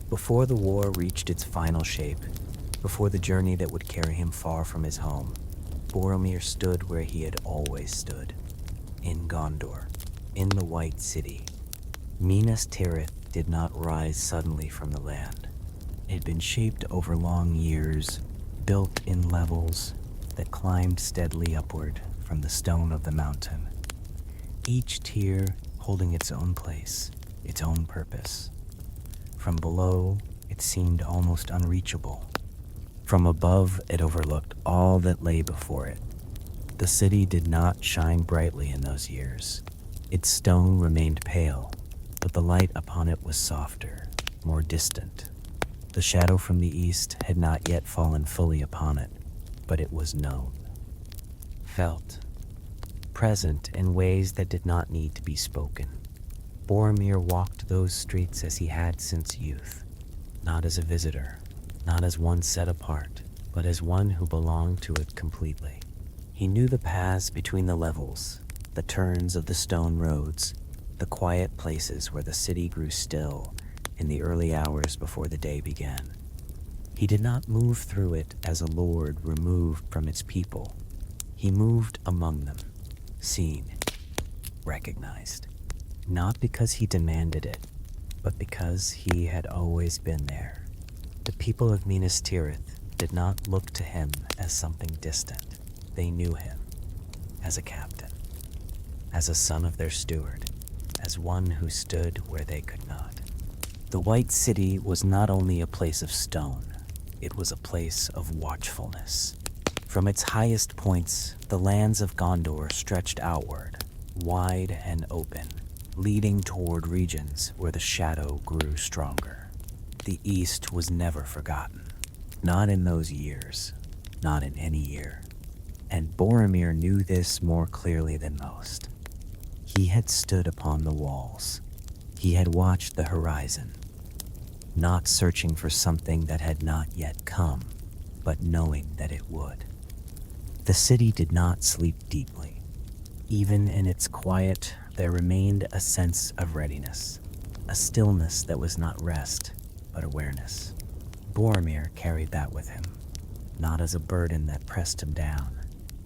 Before the war reached its final shape, before the journey that would carry him far from his home, Boromir stood where he had always stood, in Gondor, in the White City. Minas Tirith did not rise suddenly from the land. It had been shaped over long years, built in levels that climbed steadily upward from the stone of the mountain, each tier holding its own place, its own purpose. From below, it seemed almost unreachable. From above, it overlooked all that lay before it. The city did not shine brightly in those years. Its stone remained pale, but the light upon it was softer, more distant. The shadow from the east had not yet fallen fully upon it, but it was known, felt, present in ways that did not need to be spoken. Boromir walked those streets as he had since youth, not as a visitor, not as one set apart, but as one who belonged to it completely. He knew the paths between the levels, the turns of the stone roads, the quiet places where the city grew still in the early hours before the day began. He did not move through it as a lord removed from its people. He moved among them, seen, recognized. Not because he demanded it, but because he had always been there. The people of Minas Tirith did not look to him as something distant. They knew him as a captain, as a son of their steward, as one who stood where they could not. The White City was not only a place of stone, it was a place of watchfulness. From its highest points, the lands of Gondor stretched outward, wide and open, leading toward regions where the shadow grew stronger. The East was never forgotten, not in those years, not in any year. And Boromir knew this more clearly than most. He had stood upon the walls. He had watched the horizon, not searching for something that had not yet come, but knowing that it would. The city did not sleep deeply. Even in its quiet, there remained a sense of readiness, a stillness that was not rest, but awareness. Boromir carried that with him, not as a burden that pressed him down,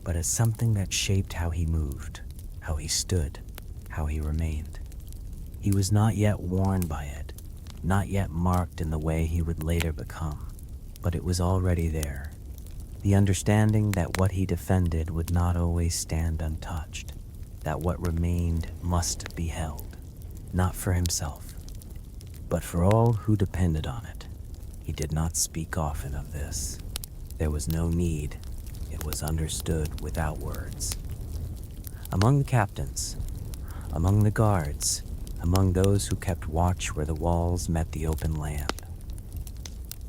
but as something that shaped how he moved, how he stood, how he remained. He was not yet worn by it, not yet marked in the way he would later become, but it was already there. The understanding that what he defended would not always stand untouched, that what remained must be held, not for himself, but for all who depended on it. He did not speak often of this. There was no need. It was understood without words. Among the captains, among the guards, among those who kept watch where the walls met the open land,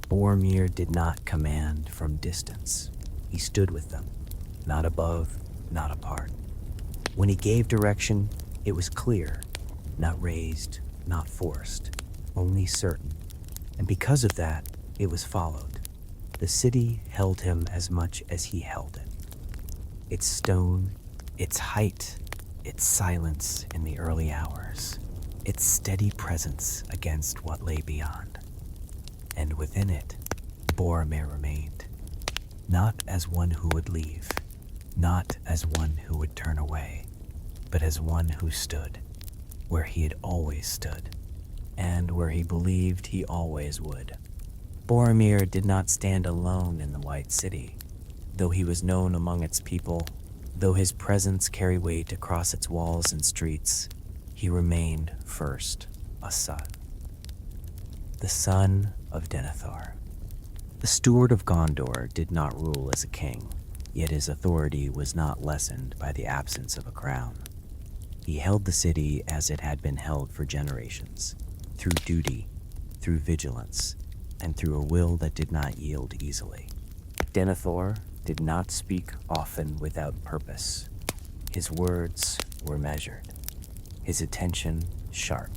Boromir did not command from distance. He stood with them, not above, not apart. When he gave direction, it was clear, not raised, not forced, only certain. And because of that, it was followed. The city held him as much as he held it. Its stone, its height, its silence in the early hours, its steady presence against what lay beyond. And within it, Boromir remained, not as one who would leave, not as one who would turn away, but as one who stood where he had always stood, and where he believed he always would. Boromir did not stand alone in the White City. Though he was known among its people, though his presence carried weight across its walls and streets, he remained first a son. The son of Denethor. The steward of Gondor did not rule as a king, yet his authority was not lessened by the absence of a crown. He held the city as it had been held for generations, through duty, through vigilance, and through a will that did not yield easily. Denethor did not speak often without purpose. His words were measured, his attention sharp.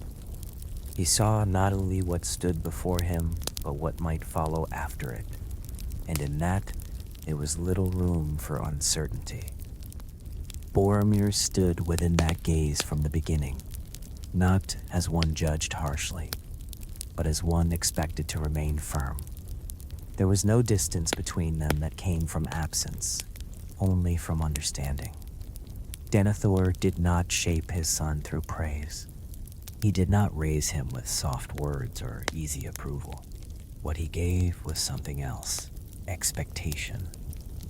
He saw not only what stood before him, but what might follow after it, and in that there was little room for uncertainty. Boromir stood within that gaze from the beginning, not as one judged harshly, but as one expected to remain firm. There was no distance between them that came from absence, only from understanding. Denethor did not shape his son through praise. He did not raise him with soft words or easy approval. What he gave was something else, expectation,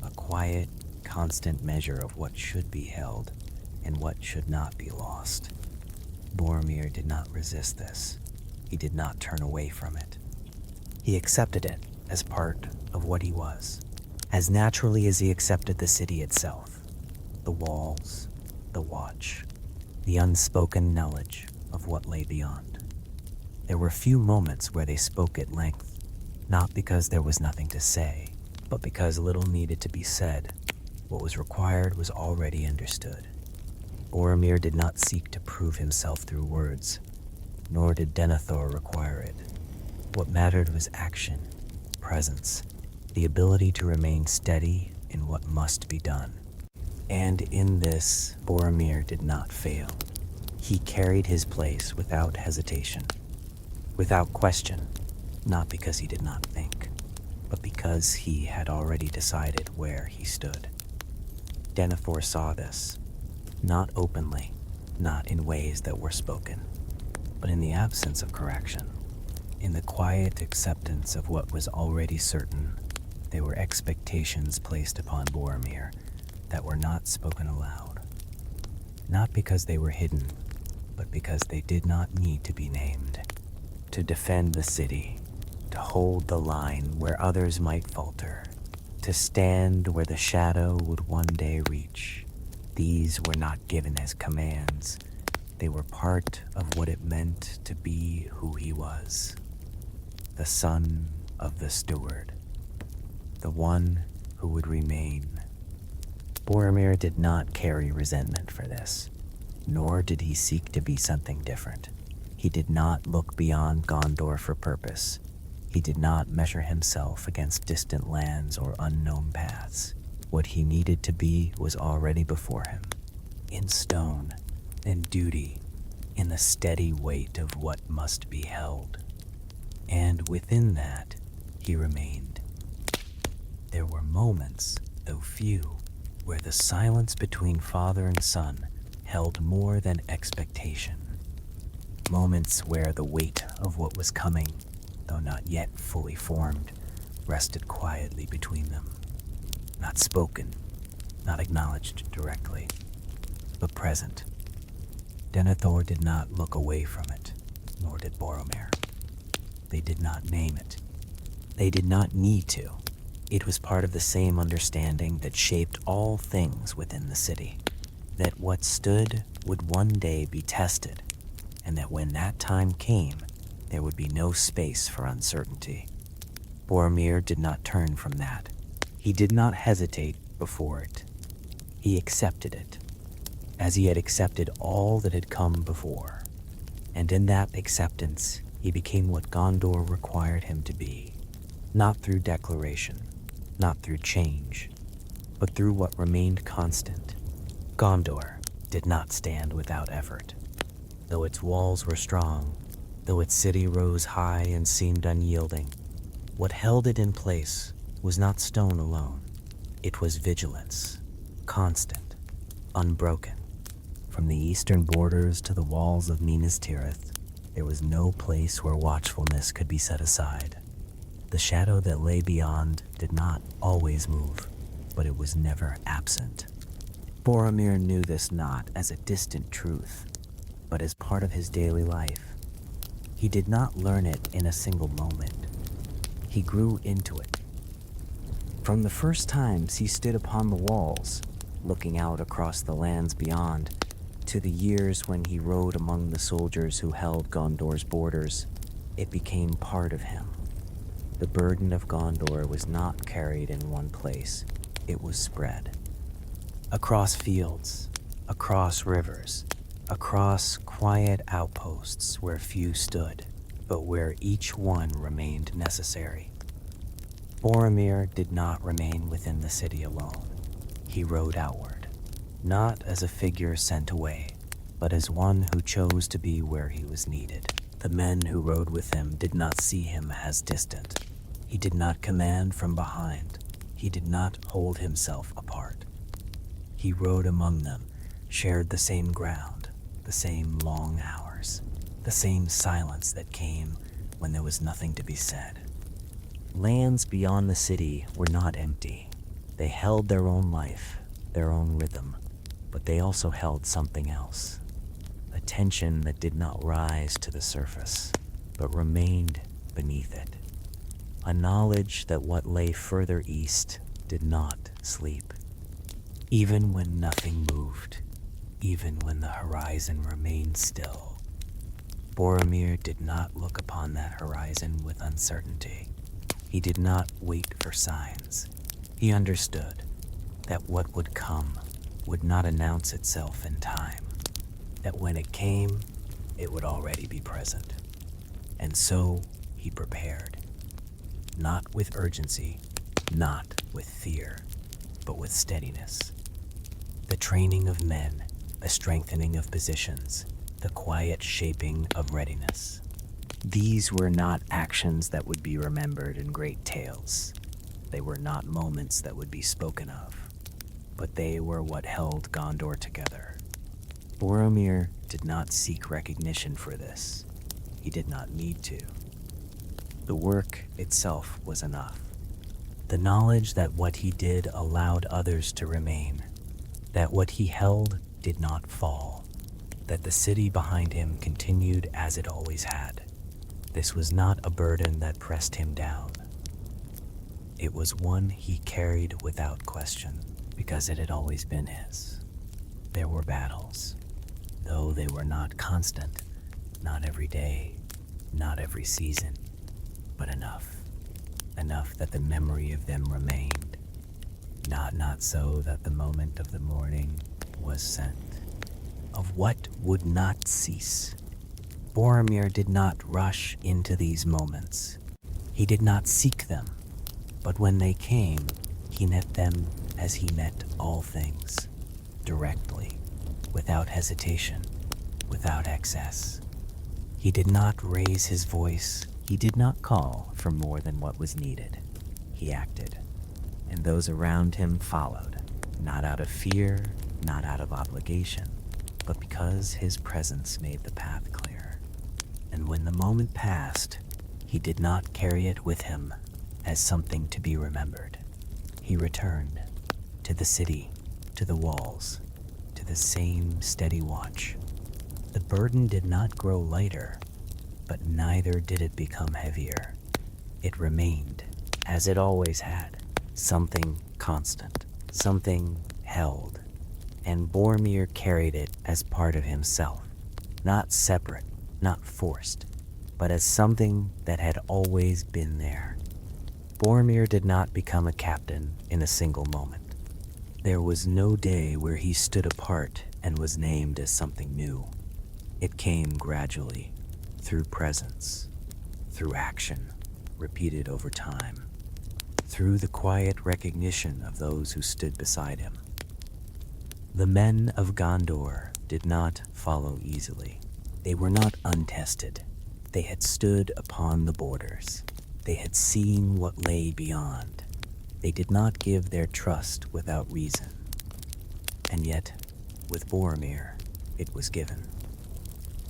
a quiet, constant measure of what should be held and what should not be lost. Boromir did not resist this. He did not turn away from it. He accepted it as part of what he was, as naturally as he accepted the city itself, the walls, the watch, the unspoken knowledge of what lay beyond. There were few moments where they spoke at length, not because there was nothing to say, but because little needed to be said. What was required was already understood. Boromir did not seek to prove himself through words, nor did Denethor require it. What mattered was action, presence, the ability to remain steady in what must be done. And in this, Boromir did not fail. He carried his place without hesitation, without question, not because he did not think, but because he had already decided where he stood. Denethor saw this, not openly, not in ways that were spoken, but in the absence of correction. In the quiet acceptance of what was already certain, there were expectations placed upon Boromir that were not spoken aloud. Not because they were hidden, but because they did not need to be named. To defend the city, to hold the line where others might falter, to stand where the shadow would one day reach. These were not given as commands. They were part of what it meant to be who he was. The son of the steward. The one who would remain. Boromir did not carry resentment for this, nor did he seek to be something different. He did not look beyond Gondor for purpose. He did not measure himself against distant lands or unknown paths. What he needed to be was already before him, in stone, in duty, in the steady weight of what must be held. And within that, he remained. There were moments, though few, where the silence between father and son held more than expectation. Moments where the weight of what was coming, though not yet fully formed, rested quietly between them. Not spoken, not acknowledged directly, but present. Denethor did not look away from it, nor did Boromir. They did not name it. They did not need to. It was part of the same understanding that shaped all things within the city, that what stood would one day be tested, and that when that time came, there would be no space for uncertainty. Boromir did not turn from that. He did not hesitate before it. He accepted it, as he had accepted all that had come before. And in that acceptance, he became what Gondor required him to be, not through declaration, not through change, but through what remained constant. Gondor did not stand without effort. Though its walls were strong, though its city rose high and seemed unyielding, what held it in place was not stone alone. It was vigilance, constant, unbroken. From the eastern borders to the walls of Minas Tirith, there was no place where watchfulness could be set aside. The shadow that lay beyond did not always move, but it was never absent. Boromir knew this not as a distant truth, but as part of his daily life. He did not learn it in a single moment. He grew into it. From the first times he stood upon the walls, looking out across the lands beyond, to the years when he rode among the soldiers who held Gondor's borders, it became part of him. The burden of Gondor was not carried in one place, it was spread. Across fields, across rivers, across quiet outposts where few stood, but where each one remained necessary. Boromir did not remain within the city alone. He rode outward, not as a figure sent away, but as one who chose to be where he was needed. The men who rode with him did not see him as distant. He did not command from behind. He did not hold himself apart. He rode among them, shared the same ground, the same long hours, the same silence that came when there was nothing to be said. Lands beyond the city were not empty. They held their own life, their own rhythm, but they also held something else. A tension that did not rise to the surface, but remained beneath it. A knowledge that what lay further east did not sleep. Even when nothing moved, even when the horizon remained still, Boromir did not look upon that horizon with uncertainty. He did not wait for signs. He understood that what would come would not announce itself in time, that when it came, it would already be present. And so he prepared, not with urgency, not with fear, but with steadiness. The training of men, the strengthening of positions, the quiet shaping of readiness. These were not actions that would be remembered in great tales. They were not moments that would be spoken of, but they were what held Gondor together. Boromir did not seek recognition for this. He did not need to. The work itself was enough. The knowledge that what he did allowed others to remain, that what he held did not fall, that the city behind him continued as it always had. This was not a burden that pressed him down. It was one he carried without question, because it had always been his. There were battles, though they were not constant, not every day, not every season, but enough that the memory of them remained. Not so that the moment of the morning was sent, of what would not cease. Boromir did not rush into these moments. He did not seek them, but when they came, he met them as he met all things, directly, without hesitation, without excess. He did not raise his voice. He did not call for more than what was needed. He acted, and those around him followed, not out of fear, not out of obligation, but because his presence made the path clear. And when the moment passed, he did not carry it with him as something to be remembered. He returned to the city, to the walls, to the same steady watch. The burden did not grow lighter, but neither did it become heavier. It remained, as it always had, something constant, something held, and Boromir carried it as part of himself, not separate, not forced, but as something that had always been there. Boromir did not become a captain in a single moment. There was no day where he stood apart and was named as something new. It came gradually, through presence, through action, repeated over time, through the quiet recognition of those who stood beside him. The men of Gondor did not follow easily. They were not untested. They had stood upon the borders. They had seen what lay beyond. They did not give their trust without reason. And yet, with Boromir, it was given.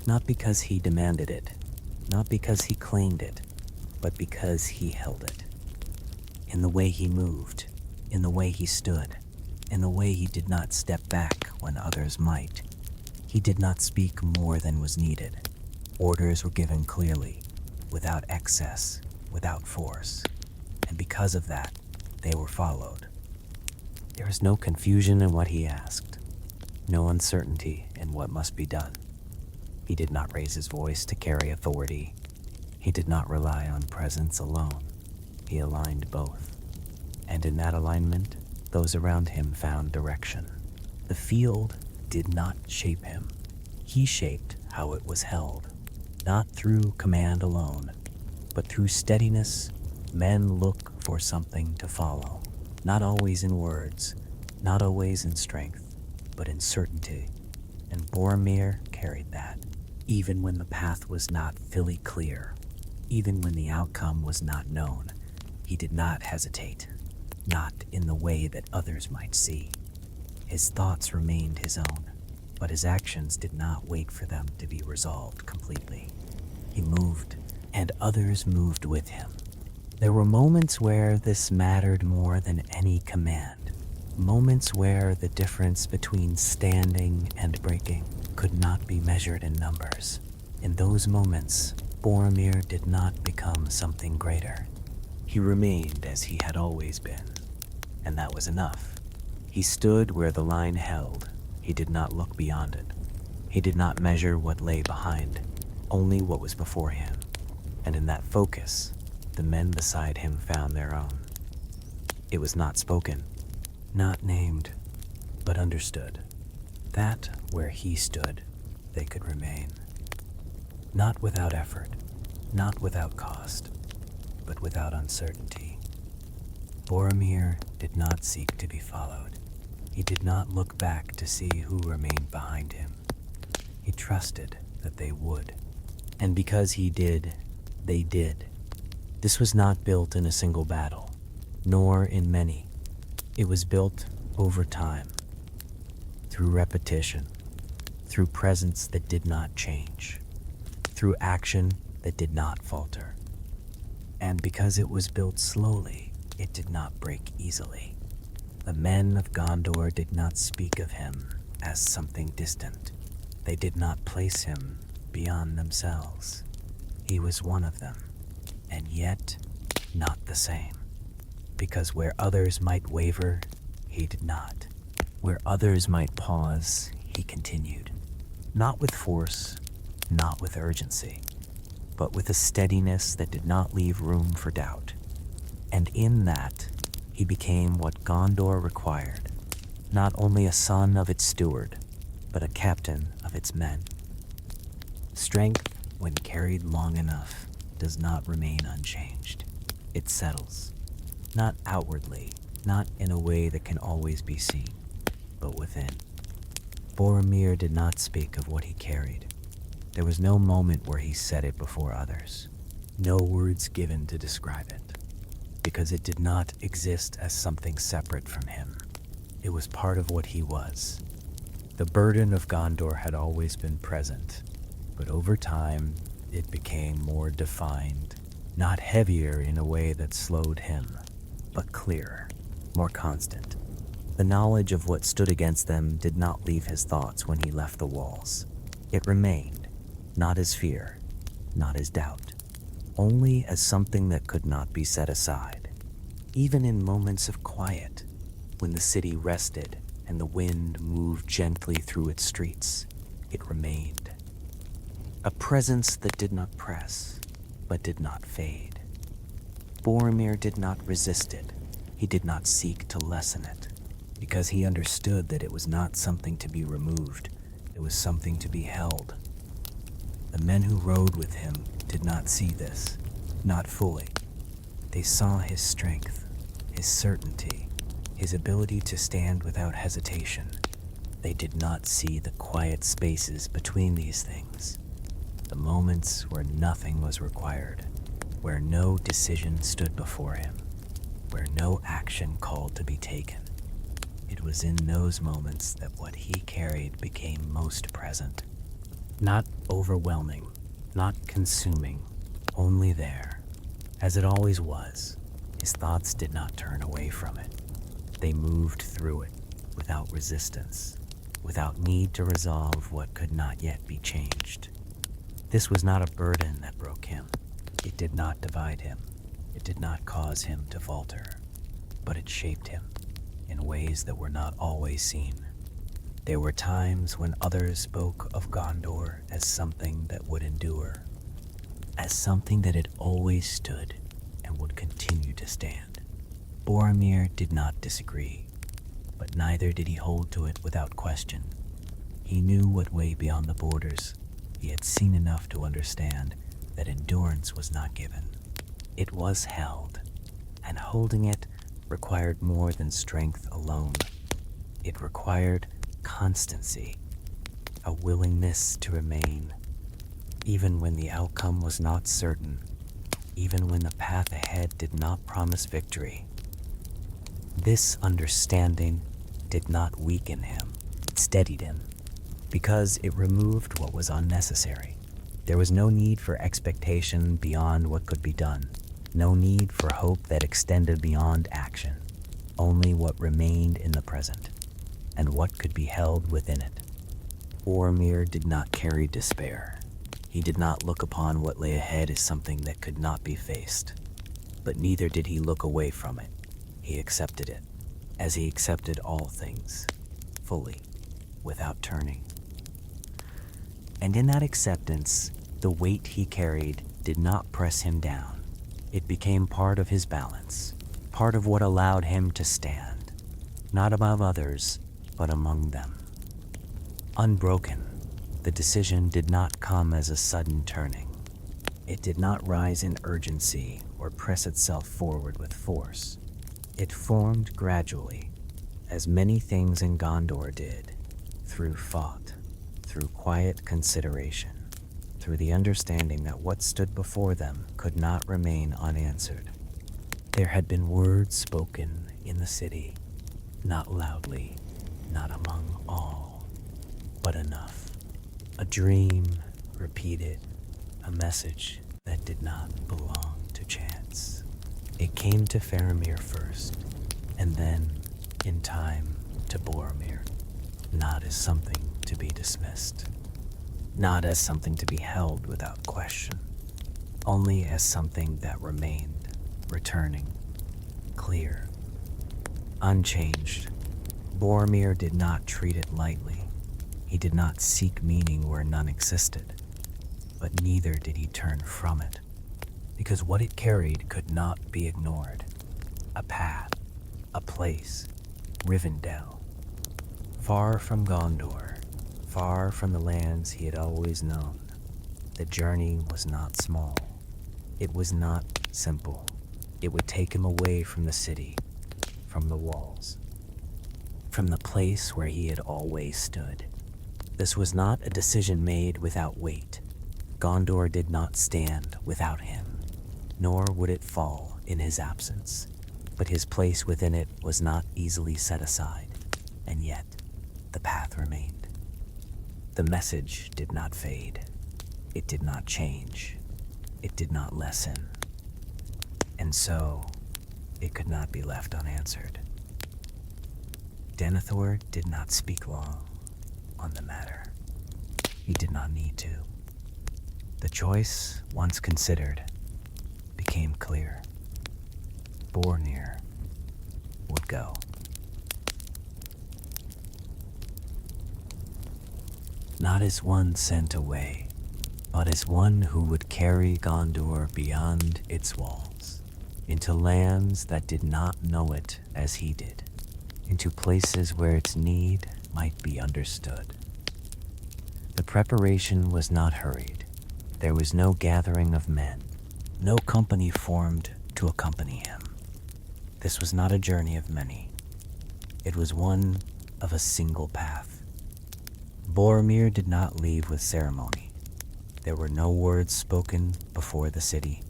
Not because he demanded it, not because he claimed it, but because he held it. In the way he moved, in the way he stood, in the way he did not step back when others might. He did not speak more than was needed. Orders were given clearly, without excess, without force, and because of that, they were followed. There was no confusion in what he asked, no uncertainty in what must be done. He did not raise his voice to carry authority. He did not rely on presence alone. He aligned both. And in that alignment, those around him found direction. The field did not shape him. He shaped how it was held, not through command alone, but through steadiness. Men look for something to follow, not always in words, not always in strength, but in certainty. And Boromir carried that. Even when the path was not fully clear, even when the outcome was not known, he did not hesitate, not in the way that others might see. His thoughts remained his own, but his actions did not wait for them to be resolved completely. He moved, and others moved with him. There were moments where this mattered more than any command, moments where the difference between standing and breaking could not be measured in numbers. In those moments, Boromir did not become something greater. He remained as he had always been, and that was enough. He stood where the line held. He did not look beyond it. He did not measure what lay behind, only what was before him. And in that focus, the men beside him found their own. It was not spoken, not named, but understood. That where he stood, they could remain. Not without effort, not without cost, but without uncertainty. Boromir did not seek to be followed. He did not look back to see who remained behind him. He trusted that they would. And because he did, they did. This was not built in a single battle, nor in many. It was built over time, through repetition, through presence that did not change, through action that did not falter. And because it was built slowly, it did not break easily. The men of Gondor did not speak of him as something distant. They did not place him beyond themselves. He was one of them, and yet not the same. Because where others might waver, he did not. Where others might pause, he continued. Not with force, not with urgency, but with a steadiness that did not leave room for doubt. And in that, he became what Gondor required, not only a son of its steward, but a captain of its men. Strength, when carried long enough, does not remain unchanged. It settles, not outwardly, not in a way that can always be seen, but within. Boromir did not speak of what he carried. There was no moment where he said it before others, no words given to describe it, because it did not exist as something separate from him. It was part of what he was. The burden of Gondor had always been present, but over time, it became more defined, not heavier in a way that slowed him, but clearer, more constant. The knowledge of what stood against them did not leave his thoughts when he left the walls. It remained, not as fear, not as doubt, only as something that could not be set aside. Even in moments of quiet, when the city rested and the wind moved gently through its streets, it remained. A presence that did not press, but did not fade. Boromir did not resist it. He did not seek to lessen it, because he understood that it was not something to be removed. It was something to be held. The men who rode with him did not see this, not fully. They saw his strength, his certainty, his ability to stand without hesitation. They did not see the quiet spaces between these things, the moments where nothing was required, where no decision stood before him, where no action called to be taken. It was in those moments that what he carried became most present. Not overwhelming, not consuming, only there. As it always was, his thoughts did not turn away from it. They moved through it, without resistance, without need to resolve what could not yet be changed. This was not a burden that broke him. It did not divide him. It did not cause him to falter, but it shaped him in ways that were not always seen. There were times when others spoke of Gondor as something that would endure, as something that had always stood and would continue to stand. Boromir did not disagree, but neither did he hold to it without question. He knew what lay beyond the borders. He had seen enough to understand that endurance was not given. It was held, and holding it required more than strength alone. It required constancy, a willingness to remain, even when the outcome was not certain, even when the path ahead did not promise victory. This understanding did not weaken him, it steadied him, because it removed what was unnecessary. There was no need for expectation beyond what could be done, no need for hope that extended beyond action, only what remained in the present, and what could be held within it. Boromir did not carry despair. He did not look upon what lay ahead as something that could not be faced, but neither did he look away from it. He accepted it, as he accepted all things, fully, without turning. And in that acceptance, the weight he carried did not press him down. It became part of his balance, part of what allowed him to stand, not above others, but among them. Unbroken, the decision did not come as a sudden turning. It did not rise in urgency or press itself forward with force. It formed gradually, as many things in Gondor did, through thought, through quiet consideration, through the understanding that what stood before them could not remain unanswered. There had been words spoken in the city, not loudly, not among all, but enough. A dream repeated, a message that did not belong to chance. It came to Faramir first, and then, in time, to Boromir, not as something to be dismissed, not as something to be held without question, only as something that remained, returning, clear, unchanged. Boromir did not treat it lightly. He did not seek meaning where none existed, but neither did he turn from it, because what it carried could not be ignored. A path, a place, Rivendell. Far from Gondor, far from the lands he had always known, the journey was not small. It was not simple. It would take him away from the city, from the walls, from the place where he had always stood. This was not a decision made without weight. Gondor did not stand without him, nor would it fall in his absence. But his place within it was not easily set aside, and yet the path remained. The message did not fade. It did not change. It did not lessen. And so, it could not be left unanswered. Denethor did not speak long on the matter. He did not need to. The choice, once considered, became clear. Boromir would go. Not as one sent away, but as one who would carry Gondor beyond its walls, into lands that did not know it as he did, into places where its need might be understood. The preparation was not hurried. There was no gathering of men, no company formed to accompany him. This was not a journey of many. It was one of a single path. Boromir did not leave with ceremony. There were no words spoken before the city,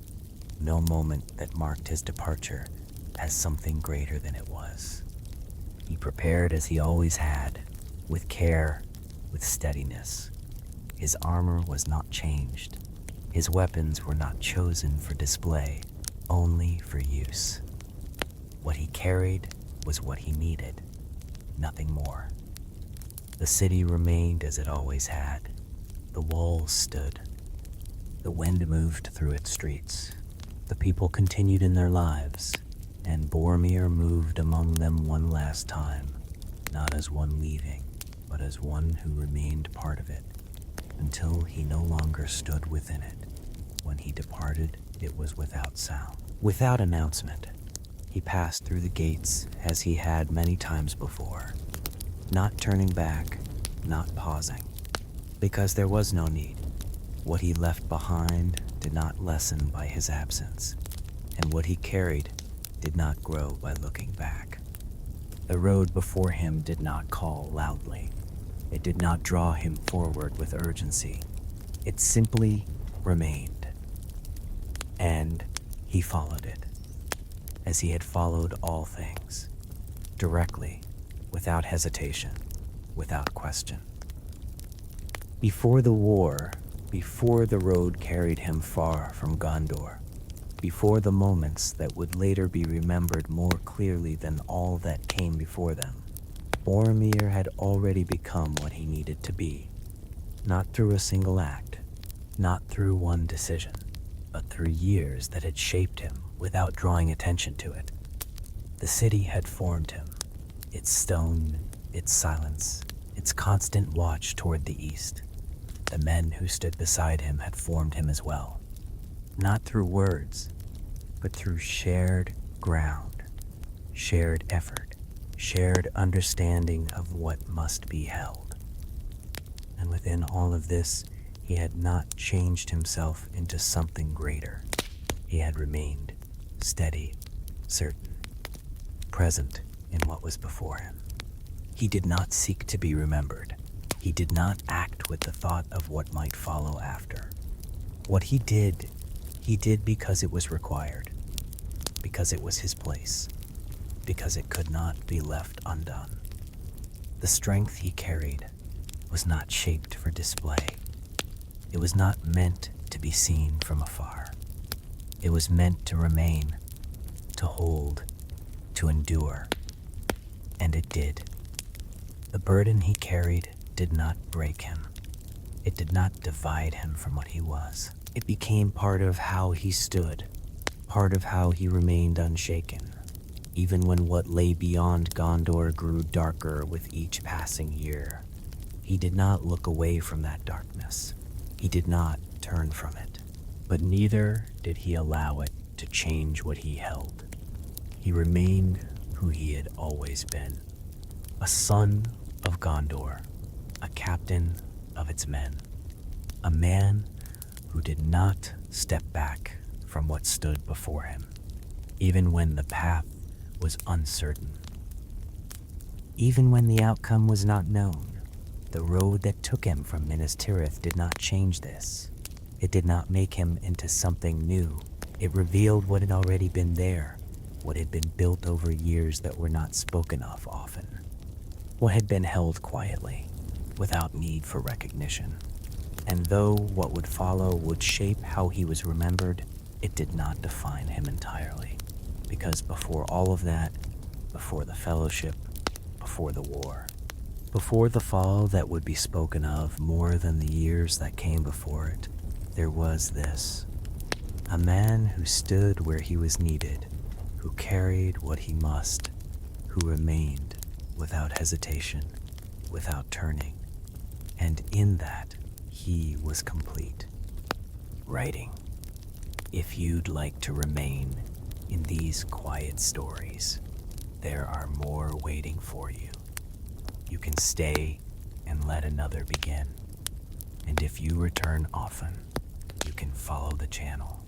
no moment that marked his departure as something greater than it was. He prepared as he always had, with care, with steadiness. His armor was not changed. His weapons were not chosen for display, only for use. What he carried was what he needed, nothing more. The city remained as it always had. The walls stood. The wind moved through its streets. The people continued in their lives, and Boromir moved among them one last time, not as one leaving, but as one who remained part of it, until he no longer stood within it. When he departed, it was without sound, without announcement. He passed through the gates as he had many times before, not turning back, not pausing, because there was no need. What he left behind did not lessen by his absence, and what he carried did not grow by looking back. The road before him did not call loudly. It did not draw him forward with urgency. It simply remained. And he followed it, as he had followed all things, directly, without hesitation, without question. Before the war, before the road carried him far from Gondor, before the moments that would later be remembered more clearly than all that came before them, Boromir had already become what he needed to be, not through a single act, not through one decision, but through years that had shaped him without drawing attention to it. The city had formed him, its stone, its silence, its constant watch toward the east. The men who stood beside him had formed him as well, not through words, but through shared ground, shared effort, shared understanding of what must be held. And within all of this, he had not changed himself into something greater. He had remained steady, certain, present in what was before him. He did not seek to be remembered. He did not act with the thought of what might follow after. What he did because it was required, because it was his place, because it could not be left undone. The strength he carried was not shaped for display. It was not meant to be seen from afar. It was meant to remain, to hold, to endure. And it did. The burden he carried did not break him. It did not divide him from what he was. It became part of how he stood, part of how he remained unshaken, even when what lay beyond Gondor grew darker with each passing year. He did not look away from that darkness. He did not turn from it, but neither did he allow it to change what he held. He remained who he had always been, a son of Gondor, a captain of its men, a man who did not step back from what stood before him, even when the path was uncertain. Even when the outcome was not known, the road that took him from Minas Tirith did not change this. It did not make him into something new. It revealed what had already been there, what had been built over years that were not spoken of often, what had been held quietly, without need for recognition. And though what would follow would shape how he was remembered, it did not define him entirely, because before all of that, before the fellowship, before the war, before the fall that would be spoken of more than the years that came before it, there was this, a man who stood where he was needed, who carried what he must, who remained without hesitation, without turning, and in that, he was complete. Writing. If you'd like to remain in these quiet stories, there are more waiting for you. You can stay and let another begin. And if you return often, you can follow the channel.